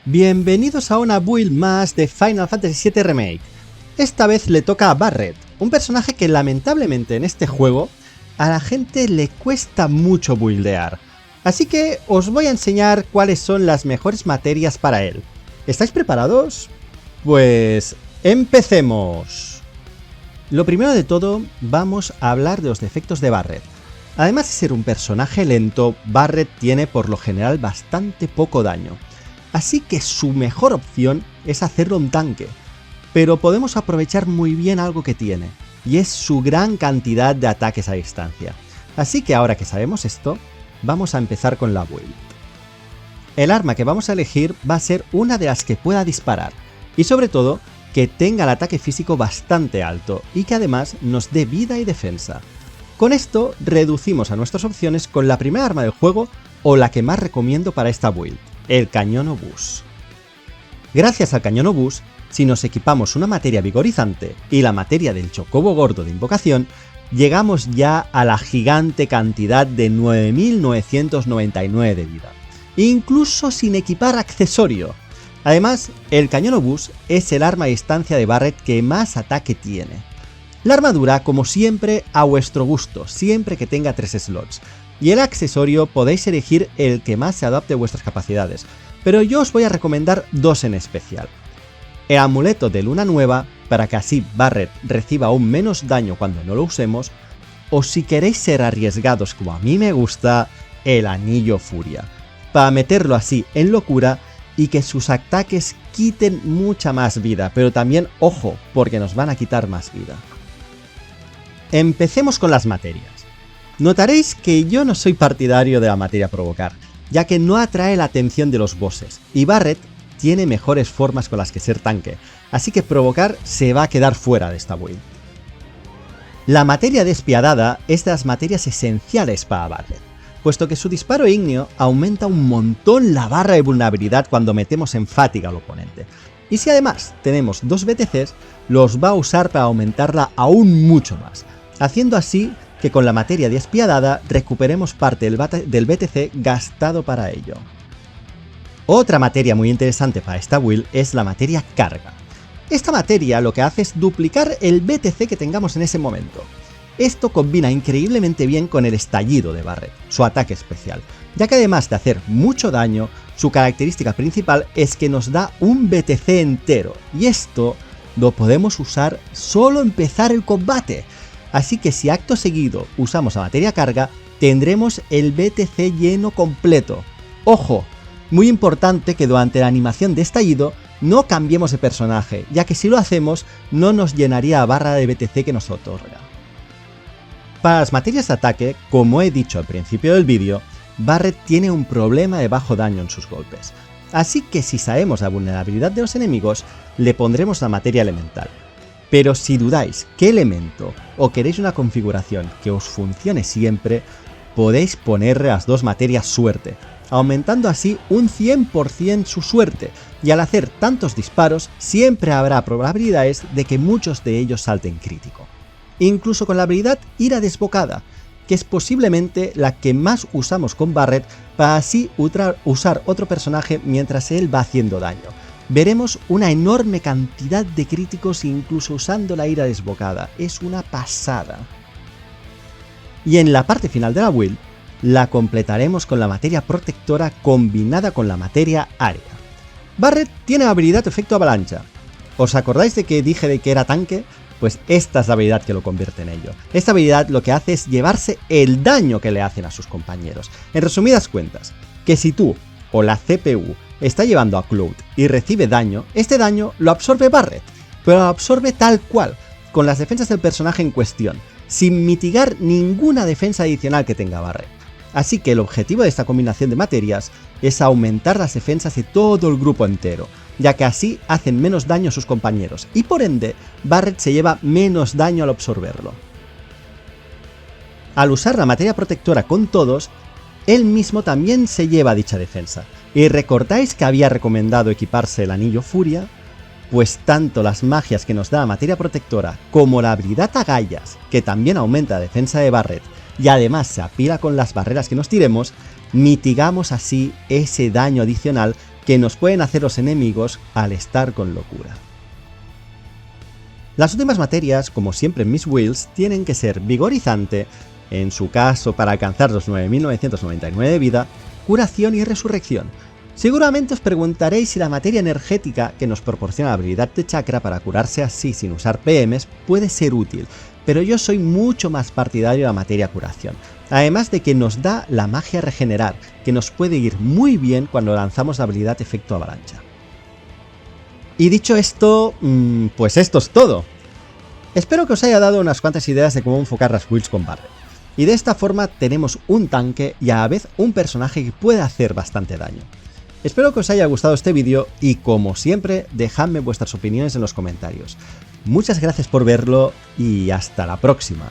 Bienvenidos a una build más de Final Fantasy VII Remake. Esta vez le toca a Barret, un personaje que lamentablemente en este juego a la gente le cuesta mucho buildear. Así que os voy a enseñar cuáles son las mejores materias para él. ¿Estáis preparados? Pues empecemos. Lo primero de todo, vamos a hablar de los defectos de Barret. Además de ser un personaje lento, Barret tiene por lo general bastante poco daño. Así que su mejor opción es hacerlo un tanque, pero podemos aprovechar muy bien algo que tiene, y es su gran cantidad de ataques a distancia. Así que ahora que sabemos esto, vamos a empezar con la build. El arma que vamos a elegir va a ser una de las que pueda disparar, y sobre todo, que tenga el ataque físico bastante alto, y que además nos dé vida y defensa. Con esto reducimos a nuestras opciones con la primera arma del juego, o la que más recomiendo para esta build. El cañón obús. Gracias al cañón obús, si nos equipamos una materia vigorizante y la materia del chocobo gordo de invocación, llegamos ya a la gigante cantidad de 9999 de vida, incluso sin equipar accesorio. Además, el cañón obús es el arma a distancia de Barret que más ataque tiene. La armadura, como siempre, a vuestro gusto, siempre que tenga 3 slots. Y el accesorio podéis elegir el que más se adapte a vuestras capacidades, pero yo os voy a recomendar dos en especial. El amuleto de luna nueva, para que así Barret reciba aún menos daño cuando no lo usemos, o si queréis ser arriesgados como a mí me gusta, el anillo furia, para meterlo así en locura y que sus ataques quiten mucha más vida, pero también ojo, porque nos van a quitar más vida. Empecemos con las materias. Notaréis que yo no soy partidario de la materia provocar, ya que no atrae la atención de los bosses, y Barret tiene mejores formas con las que ser tanque, así que provocar se va a quedar fuera de esta build. La materia despiadada es de las materias esenciales para Barret, puesto que su disparo ígneo aumenta un montón la barra de vulnerabilidad cuando metemos en fatiga al oponente, y si además tenemos 2 BTCs, los va a usar para aumentarla aún mucho más, haciendo así que con la materia despiadada recuperemos parte del BTC gastado para ello. Otra materia muy interesante para esta build es la materia carga. Esta materia lo que hace es duplicar el BTC que tengamos en ese momento. Esto combina increíblemente bien con el estallido de Barret, su ataque especial, ya que además de hacer mucho daño, su característica principal es que nos da un BTC entero, y esto lo podemos usar solo empezar el combate. Así que si acto seguido usamos la materia carga, tendremos el BTC lleno completo. ¡Ojo! Muy importante que durante la animación de estallido no cambiemos de personaje, ya que si lo hacemos no nos llenaría la barra de BTC que nos otorga. Para las materias de ataque, como he dicho al principio del vídeo, Barret tiene un problema de bajo daño en sus golpes. Así que si sabemos la vulnerabilidad de los enemigos, le pondremos la materia elemental. Pero si dudáis qué elemento o queréis una configuración que os funcione siempre, podéis ponerle las 2 materias suerte, aumentando así un 100% su suerte, y al hacer tantos disparos siempre habrá probabilidades de que muchos de ellos salten crítico. Incluso con la habilidad ira desbocada, que es posiblemente la que más usamos con Barret para así usar otro personaje mientras él va haciendo daño. Veremos una enorme cantidad de críticos incluso usando la ira desbocada, es una pasada. Y en la parte final de la build, la completaremos con la materia protectora combinada con la materia área. Barret tiene la habilidad efecto avalancha. ¿Os acordáis de que dije de que era tanque? Pues esta es la habilidad que lo convierte en ello. Esta habilidad lo que hace es llevarse el daño que le hacen a sus compañeros. En resumidas cuentas, que si tú o la CPU está llevando a Cloud y recibe daño, este daño lo absorbe Barret, pero lo absorbe tal cual, con las defensas del personaje en cuestión, sin mitigar ninguna defensa adicional que tenga Barret. Así que el objetivo de esta combinación de materias es aumentar las defensas de todo el grupo entero, ya que así hacen menos daño a sus compañeros, y por ende, Barret se lleva menos daño al absorberlo. Al usar la materia protectora con todos, él mismo también se lleva dicha defensa. ¿Y recordáis que había recomendado equiparse el anillo furia? Pues tanto las magias que nos da la materia protectora como la habilidad agallas, que también aumenta la defensa de Barret y además se apila con las barreras que nos tiremos, mitigamos así ese daño adicional que nos pueden hacer los enemigos al estar con locura. Las últimas materias, como siempre en mis builds, tienen que ser vigorizante, en su caso para alcanzar los 9999 de vida, curación y resurrección. Seguramente os preguntaréis si la materia energética que nos proporciona la habilidad de chakra para curarse así sin usar PMs puede ser útil, pero yo soy mucho más partidario de la materia curación, además de que nos da la magia regenerar, que nos puede ir muy bien cuando lanzamos la habilidad efecto avalancha. Y dicho esto, pues esto es todo. Espero que os haya dado unas cuantas ideas de cómo enfocar las builds con Barret. Y de esta forma tenemos un tanque y a la vez un personaje que puede hacer bastante daño. Espero que os haya gustado este vídeo y como siempre dejadme vuestras opiniones en los comentarios. Muchas gracias por verlo y hasta la próxima.